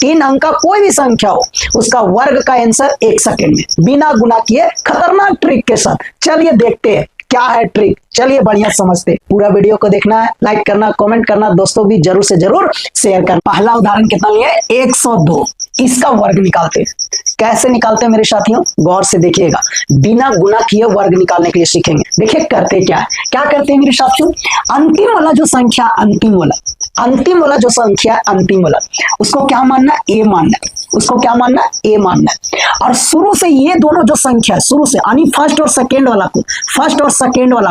3 अंक का कोई भी संख्या हो उसका वर्ग का आंसर 1 सेकंड में बिना गुना किए, खतरनाक ट्रिक के साथ। चलिए देखते हैं क्या है ट्रिक, चलिए बढ़िया समझते। पूरा वीडियो को देखना है, लाइक करना, कमेंट करना, दोस्तों भी जरूर से जरूर शेयर करना। पहला उदाहरण कितना लिया है? 102। इसका वर्ग निकालते हैं। कैसे निकालते हैं मेरे साथियों, गौर से देखिएगा। बिना गुना किए वर्ग निकालने के लिए सीखेंगे। देखिए करते क्या है, क्या करते हैं मेरे साथियों, अंतिम वाला जो संख्या, अंतिम वाला जो संख्या, अंतिम वाला, उसको क्या मानना है? ए मानना है। उसको क्या मानना है? ए मानना है। और शुरू से ये दोनों जो संख्या शुरू से, यानी फर्स्ट और सेकेंड वाला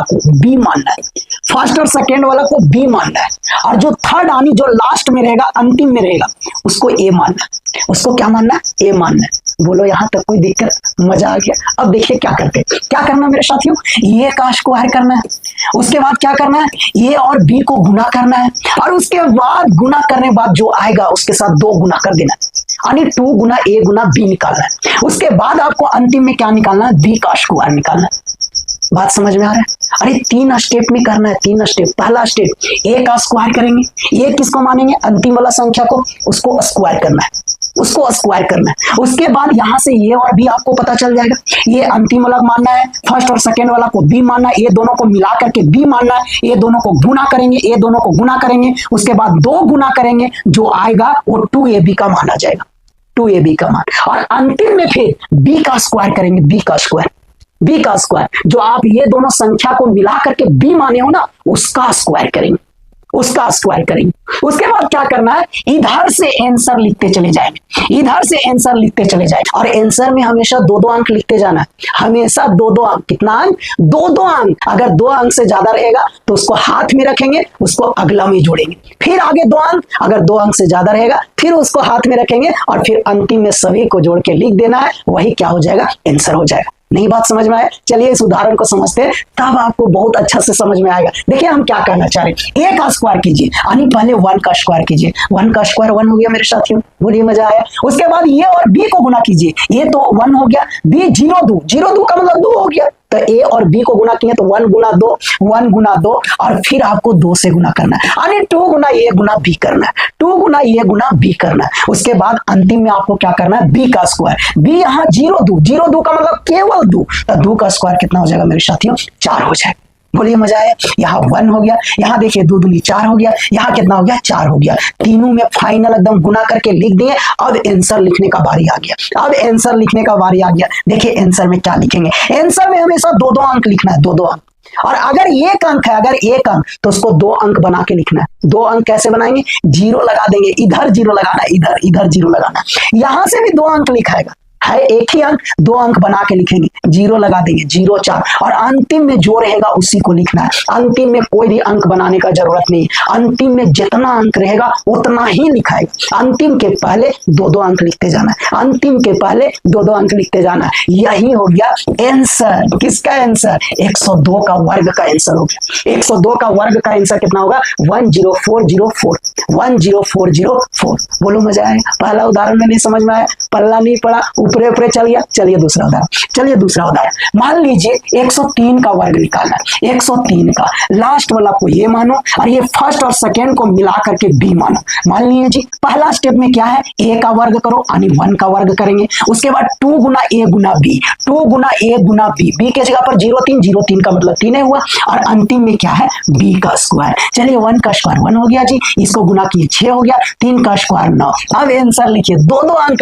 को बी मानना है, फर्स्ट और सेकेंड वाला को बी मानना है, और जो थर्ड यानी जो लास्ट में रहेगा, अंतिम में रहेगा, उसको ए मानना है। उसको क्या मानना है? ए मानना है। बोलो यहाँ तक कोई दिक्कत? मजा आ गया। अब देखिए क्या करते हैं, क्या करना मेरे साथियों, ए का स्क्वायर करना है, उसके बाद क्या करना है, ए और बी को गुना करना है, और उसके बाद गुना करने बाद जो आएगा उसके साथ 2 गुना कर देना है, यानी 2 गुना ए गुना बी निकालना है। उसके बाद आपको अंतिम में क्या निकालना है? बी का स्क्वायर निकालना है। बात समझ में आ रहा है? अरे 3 स्टेप में करना है, 3 स्टेप। पहला स्टेप, ए का स्क्वायर करेंगे। ए किसको मानेंगे? अंतिम वाला संख्या को, उसको स्क्वायर करना है, उसको स्क्वायर करना है। उसके बाद यहां से ये और बी आपको पता चल जाएगा। ये अंतिम वाला मानना है, फर्स्ट और सेकेंड वाला को बी मानना है, ये दोनों को मिला करके बी मानना है, ये दोनों को गुना करेंगे, ये दोनों को गुना करेंगे, उसके बाद 2 गुना करेंगे, जो आएगा वो 2ab का माना जाएगा, 2ab का मान। और अंतिम में फिर बी का स्क्वायर करेंगे, बी का स्क्वायर, जो आप ये दोनों संख्या को मिला करके बी माने हो ना, उसका स्क्वायर करेंगे, उसका स्क्वायर करेंगे। उसके बाद क्या करना है, इधर से आंसर लिखते चले जाएंगे, इधर से आंसर लिखते चले जाएंगे, और आंसर में हमेशा 2-2 अंक लिखते जाना है, हमेशा 2-2 अंक। कितना अंक? 2-2 अंक। अगर 2 अंक से ज्यादा रहेगा तो उसको हाथ में रखेंगे, उसको अगला में जोड़ेंगे, फिर आगे 2 अंक, अगर 2 अंक से ज्यादा रहेगा फिर उसको हाथ में रखेंगे, और फिर अंतिम में सभी को जोड़ के लिख देना है, वही क्या हो जाएगा? आंसर हो जाएगा। नहीं बात समझ में आया? चलिए इस उदाहरण को समझते हैं, तब आपको बहुत अच्छा से समझ में आएगा। देखिए हम क्या करना चाह रहे हैं, ए का स्क्वायर कीजिए, यानी पहले 1 का स्क्वायर कीजिए। 1 का स्क्वायर 1 हो गया मेरे साथियों, बोलिए मजा आया। उसके बाद ये और बी को गुना कीजिए, ये तो 1 हो गया, बी 0-2 का मतलब 2 हो गया, तो ए और बी को गुना किए तो 1 गुना 2, और फिर आपको 2 से गुना करना है, यानी 2 गुना ए गुना बी करना है, 2 गुना ए गुना बी करना है। उसके बाद अंतिम में आपको क्या करना है? बी का स्क्वायर। बी यहाँ 0-2 का मतलब केवल 2, तो 2 का स्क्वायर कितना हो जाएगा मेरे साथियों? 4 हो जाएगा। बोलिए मजा आया। यहाँ 1 हो गया, यहाँ देखिए 2 दूनी 4 हो गया, यहाँ कितना हो गया? 4 हो गया। तीनों में फाइनल एकदम गुना करके लिख दिए। अब आंसर लिखने का बारी आ गया, देखिए आंसर में क्या लिखेंगे। आंसर में हमेशा 2-2 अंक लिखना है, 2-2 अंक। और अगर एक अंक है, तो उसको 2 अंक बना के लिखना है। 2 अंक कैसे बनाएंगे? 0 लगा देंगे, इधर 0 लगाना है, इधर 0 लगाना है। यहां से भी 2 अंक लिखाएगा, है एक ही अंक, 2 अंक बना के लिखेंगे, 0 लगा देंगे, 0 4, और अंतिम में जो रहेगा उसी को लिखना है। अंतिम में कोई भी अंक बनाने का जरूरत नहीं, अंतिम में जितना अंक रहेगा उतना ही लिखाएगा। अंतिम के पहले 2-2 अंक लिखते जाना है, अंतिम के पहले 2-2 अंक लिखते जाना है। यही हो गया आंसर। किसका आंसर? 102 का वर्ग का आंसर हो गया। 102 का वर्ग का आंसर कितना होगा? 10404, 10404। बोलो मजा आया? पहला उदाहरण में नहीं समझ में आया, पल्ला नहीं पड़ा, ऊपरे चल गया। चलिए दूसरा उदाहरण, मान लीजिए 103 का वर्ग निकालना है। 103 का लास्ट वाला को ये मानो, और ये फर्स्ट और सेकेंड को मिला करके बी मानो। मान लीजिए जी पहला स्टेप में क्या है, ए का वर्ग करो, यानी 1 का वर्ग करेंगे। उसके बाद 2 गुना ए गुना बी, 2 गुना ए गुना बी, बी के जगह पर 0-3 का मतलब 3 हुआ, और अंतिम में क्या है? बी का स्क्वायर। चलिए 1 का स्क्वायर 1 हो गया जी, इसको गुना किए 6 हो गया, 3 का स्क्वायर 9। अब आंसर लिखिए 2-2 अंक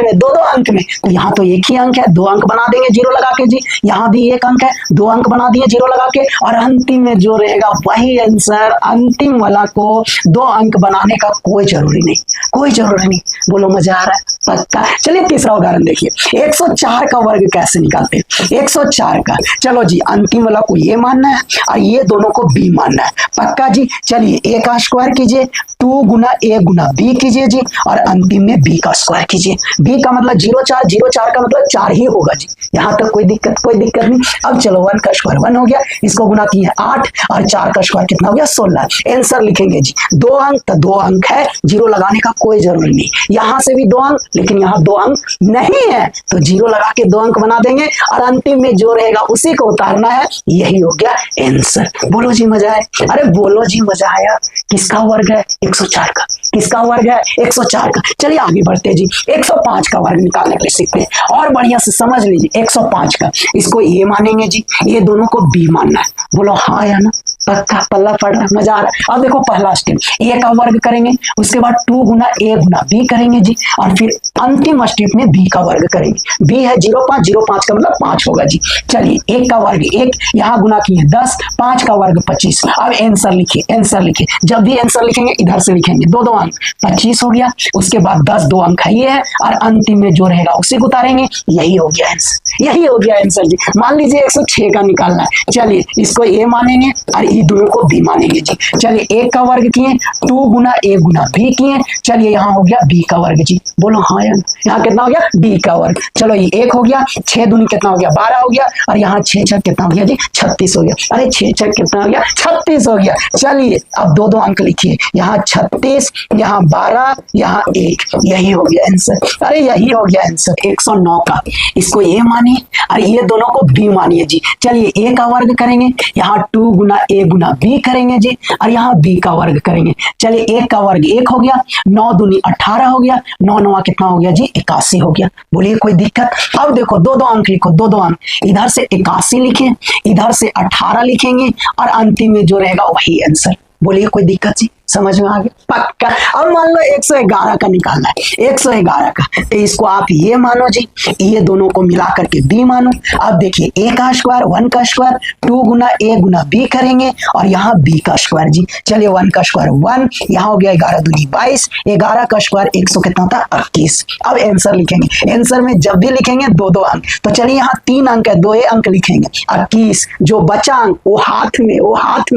में, तो यहाँ तो एक ही अंक है, 2 अंक बना देंगे 0 लगा के जी। यहाँ भी 1 अंक है, 2 अंक बना दिए 0 लगा के, और अंतिम में जो रहेगा वही आंसर। अंतिम वाला को 2 अंक बनाने का कोई जरूरी नहीं। बोलो मजा आ रहा है? पक्का। चलिए तीसरा उदाहरण देखिए, 104 का वर्ग कैसे निकालते हैं। 104 का, चलो जी अंतिम वाला को ये मानना है, और ये दोनों को बी मानना है। पक्का जी। चलिए ए का स्क्वायर कीजिए, 2 गुना ए गुना बी कीजिए जी, और अंतिम में बी का स्क्वायर कीजिए। बी का मतलब 0-4 का मतलब 4 ही होगा जी। यहाँ तक कोई दिक्कत नहीं। अब चलो 1 का स्क्वायर 1 हो गया, इसको गुना किए 8, और 4 का स्क्वायर कितना हो गया? 16। आंसर लिखेंगे जी 2 अंक, तो 2 अंक है, 0 लगाने का कोई जरूरी नहीं। यहाँ से भी 2 अंक, लेकिन यहाँ 2 अंक नहीं है, तो 0 लगा के 2 अंक बना देंगे और अंतिम में जो रहेगा उसी को उतारना है। यही हो गया आंसर। बोलो जी मजा आया? अरे बोलो जी मजा आया। किसका वर्ग है? 104 का। किसका वर्ग है? 104 का। चलिए आगे बढ़ते जी, 105 का वर्ग निकालने के लिए सीखते हैं और बढ़िया से समझ लीजिए। 105 का इसको ए मानेंगे जी, ये दोनों को बी मानना है। बोलो हाँ या ना? पक्का? पल्ला पड़ रहा, मजा आ रहा है। अब देखो पहला स्टेप, ए का वर्ग करेंगे, उसके बाद 2 गुना ए गुना बी करेंगे जी, और फिर अंतिम स्टेप में बी का वर्ग करेंगे। बी है 0.5, 0.5 का मतलब 5 होगा जी। चलिए 1 का वर्ग 1, यहाँ गुना किए 10, 5 का वर्ग 25। अब आंसर लिखिए, आंसर लिखिए। जब भी आंसर लिखेंगे इधर से लिखेंगे, 2 अंक, 25 हो गया। उसके बाद 10, 2 अंक है ये है, और अंतिम में जो रहेगा उसी को उतारेंगे। यही हो गया आंसर, यही हो गया आंसर जी। मान लीजिए 106 का निकालना है। चलिए इसको ए मानेंगे और ये दोनों को बी मानेंगे जी। चलिए 1 का वर्ग किए, 2 गुना ए गुना बी किए। चलिए यहाँ हो गया बी का वर्ग जी। बोलो हाँ या यहाँ कितना हो गया? बी का वर्ग। चलो ये 1 हो गया, 6 दूनी कितना हो गया? 12 हो गया, और यहाँ 6 6 कितना हो गया जी? 36 हो गया। अरे 6 6 कितना हो गया? 36 हो गया। चलिए अब 2 अंक लिखिए, यहाँ 36, यहाँ 12, यहाँ 1। यही हो गया आंसर। अरे यही हो गया आंसर 109 का। इसको ए मानिए और ये दोनों को बी मानिए जी। चलिए ए का वर्ग करेंगे, यहाँ 2 गुना ए गुना बी करेंगे जी, और यहाँ बी का वर्ग करेंगे। चलिए 1 का वर्ग 1 हो गया, 9 दूनी 18 हो गया, 9 9 कितना हो गया जी? 81 हो गया। बोलिए कोई दिक्कत? अब देखो 2 अंक लिखो, 2 अंक, इधर से 81 लिखे, इधर से 18 लिखेंगे, और अंतिम में जो रहेगा वही आंसर। बोलिए कोई दिक्कत जी? समझ में आ गया? पक्का। अब मान लो 111 का निकालना है, 111 का, तो इसको आप ये मानो जी, ये दोनों को मिला करके बी मानो। अब देखिए ए का स्क्वायर 1 का स्क्वायर, 2 गुना ए गुना बी करेंगे, और यहाँ बी का स्क्वायर जी। चलिए 1 का स्क्वायर 1, यहाँ हो गया 11 दूनी 22, 11 का स्क्वायर 100 कितना था? 21। अब आंसर लिखेंगे, आंसर में जब भी लिखेंगे 2 अंक, तो चलिए यहाँ 3 अंक है, 2 अंक लिखेंगे। 21 जो बचा अंक वो हाथ में,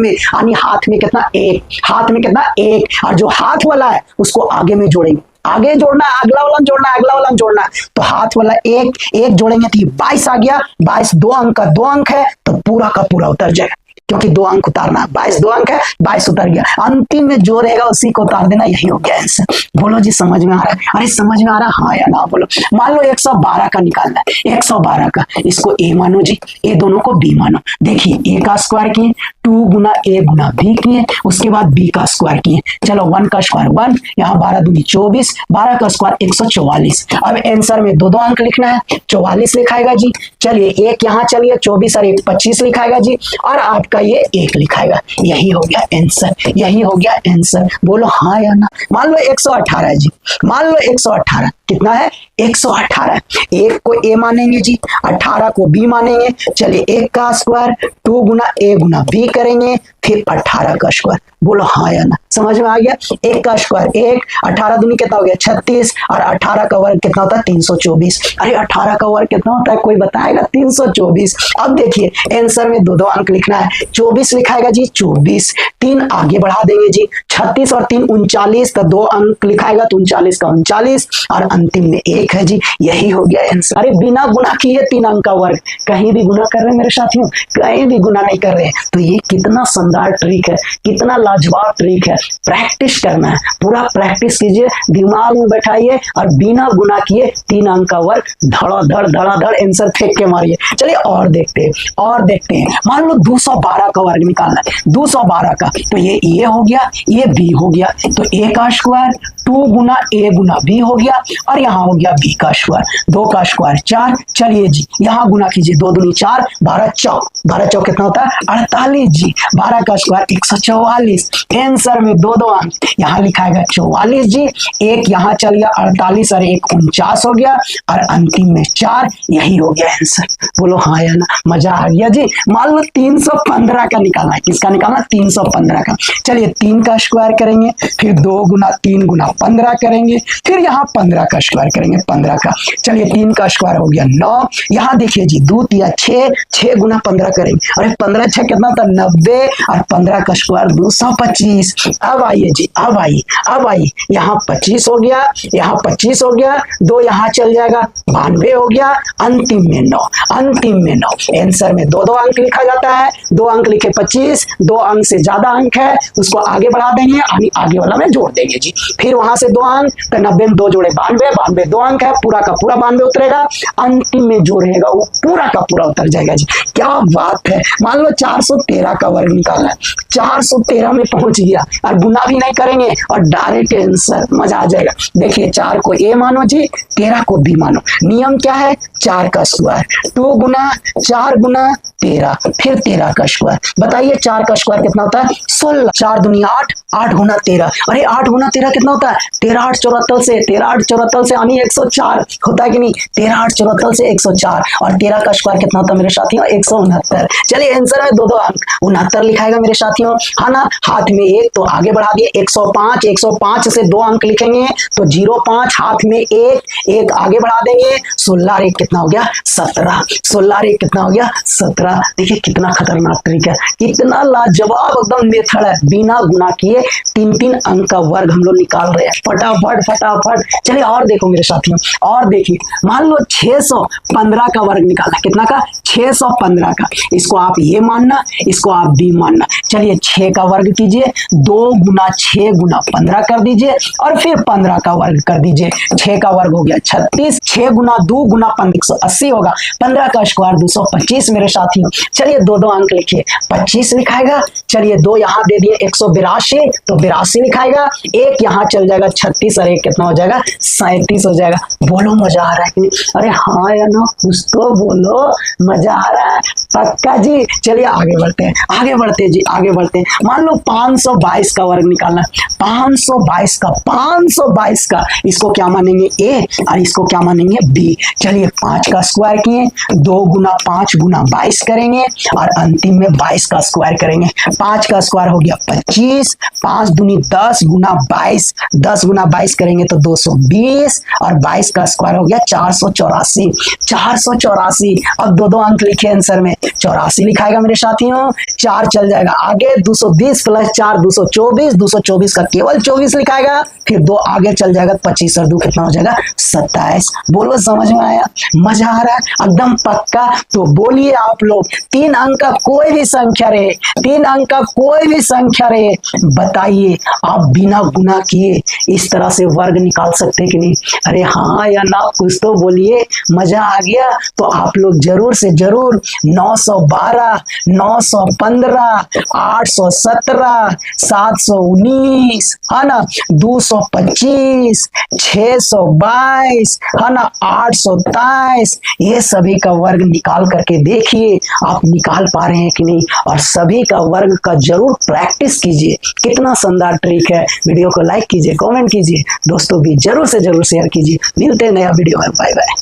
यानी हाथ में कितना? 1, हाथ में कितना? 1, और जो हाथ वाला है उसको आगे में जोड़ेंगे, आगे जोड़ना है, अगला वाला जोड़ना है, अगला वाला जोड़ना है, तो हाथ वाला 1 जोड़ेंगे तो 22 आ गया। 22 2 अंक का 2 अंक है, तो पूरा का पूरा उतर जाएगा, क्योंकि 2 अंक उतारना है। 22 2 अंक है, 22 उतर गया। अंतिम में जो रहेगा उसी को उतार देना। यही हो गया आंसर। बोलो जी समझ में आ रहा है? अरे समझ में आ रहा है हाँ या ना? बोलो। मान लो 112 का निकालना है, 112 का, इसको ए मानो जी, ये दोनों को बी मानो। देखिए ए का स्क्वायर किए, 2 गुना ए गुना बी किए, उसके बाद बी का स्क्वायर किए। चलो 1 का स्क्वायर 1, यहाँ 12 दूनी 24, 12 का स्क्वायर 144। अब आंसर में 2 अंक लिखना है, 44 लिखाएगा जी। चलिए एक यहाँ, चलिए 24 और 1 25 लिखाएगा जी, और आपका ये 1 लिखाएगा। यही हो गया आंसर, यही हो गया आंसर। बोलो हाँ या ना? मान लो 118 है जी, मान लो 118 कितना है? 118। 1 को ए मानेंगे जी, 18 को बी मानेंगे। चलिए 1 का स्क्वायर 2 गुना ए गुना बी करेंगे, फिर 18 का स्क्वायर। बोलो हाँ या ना? समझ में आ गया? 1 का स्क्वायर 1, 18 दूनी कितना हो गया? 36, और 18 का वर्ग कितना होता है? 324। अरे 18 का वर्ग कितना होता है? कोई बताएगा? 324। अब देखिए आंसर में 2 अंक लिखना है, 24 लिखाएगा जी, 24, 3 आगे बढ़ा देंगे जी, 36 और 3 39, तो 2 अंक लिखाएगा, तो 39 का 39, और अंतिम में 1 है जी। यही हो गया आंसर। अरे बिना गुना किए 3 अंक का वर्ग, कहीं भी गुना कर रहे हैं मेरे साथियों? कहीं भी गुना नहीं कर रहे हैं। तो ये कितना शानदार ट्रिक है, कितना लाजवाब ट्रिक है। प्रैक्टिस करना है, पूरा प्रैक्टिस कीजिए, दिमाग में बैठाइए, और बिना गुना किए 3 अंक का वर्ग धड़ाधड़ आंसर फेंक के मारिए। चलिए और देखते हैं, और देखते हैं। मान लो 212 का वर्ग निकालना है, 212 का, तो ये हो गया, ये बी हो गया, तो ए का स्क्वायर 2 गुना ए गुना बी हो गया, और यहाँ हो गया बी का स्क्वायर, 2 का स्क्वायर 4। चलिए जी यहाँ गुना कीजिए, 2 दूनी 4, 12 चौक, 12 चौक कितना होता है? 48 जी। 12 का स्क्वायर 144। आंसर में 2 अंक, यहाँ लिखाएगा 44 जी। 1 यहाँ चल गया 48, और 1 49 हो गया, और अंतिम में 4। यही हो गया आंसर। बोलो हाँ या ना? मजा आ गया जी। मान लो 315 का निकालना है, किसका निकालना? 315 का। चलिए 3 का स्क्वायर करेंगे, फिर 2 गुना 3 गुना 15 करेंगे, फिर यहाँ 15 का स्क्वायर करेंगे, 15 का। चलिए 3 का स्क्वायर हो गया 9, यहाँ देखिए जी 2 या 6, 6 गुना 15 करेंगे, अरे 15 6 कितना था? 90, और 15 का स्क्वायर 225। अब आइए जी, अब आइए, यहाँ 25 हो गया, यहाँ 25 हो गया, 2 यहाँ चल जाएगा, 92 हो गया, अंतिम में 9, अंतिम में 9। आंसर में 2 अंक लिखा जाता है, 2 अंक लिखे 25, 2 अंक से ज्यादा अंक है उसको आगे बढ़ा देंगे, आगे वाला में जोड़ देंगे जी, फिर वहां से 2 अंक, तो 90 में 2 जोड़े 92, 92 2 अंक है, पूरा का पूरा 92 उतरेगा, अंतिम में जो रहेगा वो पूरा का पूरा उतर जाएगा जी। क्या बात है। मान लो 413 का वर्ग निकालना है, 413 में पहुंच गया और गुना भी नहीं करेंगे और डायरेक्ट आंसर, मजा आ जाएगा। देखिए 4 को ए मानो जी, 13 को बी मानो। नियम क्या है, 4 का स्क्वायर, 2 गुना 4 गुना 13, फिर 13 का स्क्वायर। बताइए 4 का स्क्वायर कितना होता है, 16। 4 दूनी 8, 8 गुना 13, अरे 8 गुना 13 कितना होता है, 13 8 74 से, 13 8 74 से यानी 104 होता है कि नहीं, 13 8 74 से 104, और 13 का स्क्वायर कितना होता है मेरे साथियों, 169। चलिए आंसर में 2 अंक 69 लिखाएगा मेरे साथियों, है ना। हाथ में 1 तो आगे बढ़ा दिए, 105, 105 से 2 अंक लिखेंगे तो 05, हाथ में 1 आगे बढ़ा देंगे, 16 1 कितना हो गया, 17, 16 1 कितना हो गया, 17। देखिए कितना खतरनाक ट्रिक है, कितना लाजवाब एकदम मेथड है, बिना गुना किए 3-3 अंक का वर्ग हम लोग निकाल रहे हैं, फटाफट फटाफट। चलिए और देखो मेरे साथियों, और देखिए मान लो 615 का वर्ग निकालना, कितना का, 615 का। इसको आप ये मानना, इसको आप बी मानना। चलिए 6 का वर्ग कीजिए, 2 गुना 6 गुना 15 कर दीजिए, और फिर 15 का वर्ग कर दीजिए। 6 का वर्ग हो गया 36, 6 गुना 2 गुना 180 होगा, 15 का स्क्वायर 225 मेरे साथियों। चलिए 2 अंक लिखिए, 25 लिखाएगा। चलिए 2 यहाँ दे दिए 182, तो 82 लिखाएगा, 1 यहाँ चल जाएगा 36, और 1 कितना हो जाएगा, 37 हो जाएगा। बोलो मजा आ रहा है कि नहीं, अरे हाँ या ना, कुछ तो बोलो, मजा आ रहा है पक्का जी। चलिए आगे बढ़ते हैं, आगे बढ़ते जी, आगे बढ़ते हैं। मान लो 522 का वर्ग निकालना, 522 का, 522 का, इसको क्या मानेंगे ए और इसको क्या मानेंगे बी। चलिए 5 का स्क्वायर किए, 2 गुना 5 गुना 22 करेंगे, और अंतिम में 22 का स्क्वायर करेंगे। 5 का स्क्वायर हो गया 25, 5 दूनी 10 गुना 22, 10 गुना 22 करेंगे तो 220, और 22 का स्क्वायर हो गया 484, 484। अब 2 अंक लिखे आंसर में, 84 लिखाएगा मेरे साथियों, 4 चल जाएगा आगे, 220 प्लस 4 224, 224 का केवल 24 लिखाएगा, फिर 2 आगे चल जाएगा 25, और 2 कितना हो जाएगा, 27। बोलो समझ में आया, मजा आ रहा है एकदम पक्का। तो बोलिए आप लोग, 3 अंक का कोई भी संख्या रहे, 3 अंक का कोई भी संख्या रहे, बताइए आप बिना गुना किए इस तरह से वर्ग निकाल सकते कि नहीं। अरे हाँ या ना, कुछ तो बोलिए, मजा आ गया। तो आप लोग जरूर से जरूर 912, 915, 817, 719, है ना, 225, 622, है ना, 823, ये सभी का वर्ग निकाल करके देखिए आप निकाल पा रहे हैं कि नहीं, और सभी का वर्ग का जरूर प्रैक्टिस कीजिए। कितना शानदार ट्रिक है। वीडियो को लाइक कीजिए, कमेंट कीजिए, दोस्तों भी जरूर से जरूर शेयर कीजिए। मिलते हैं नया वीडियो में, बाय बाय।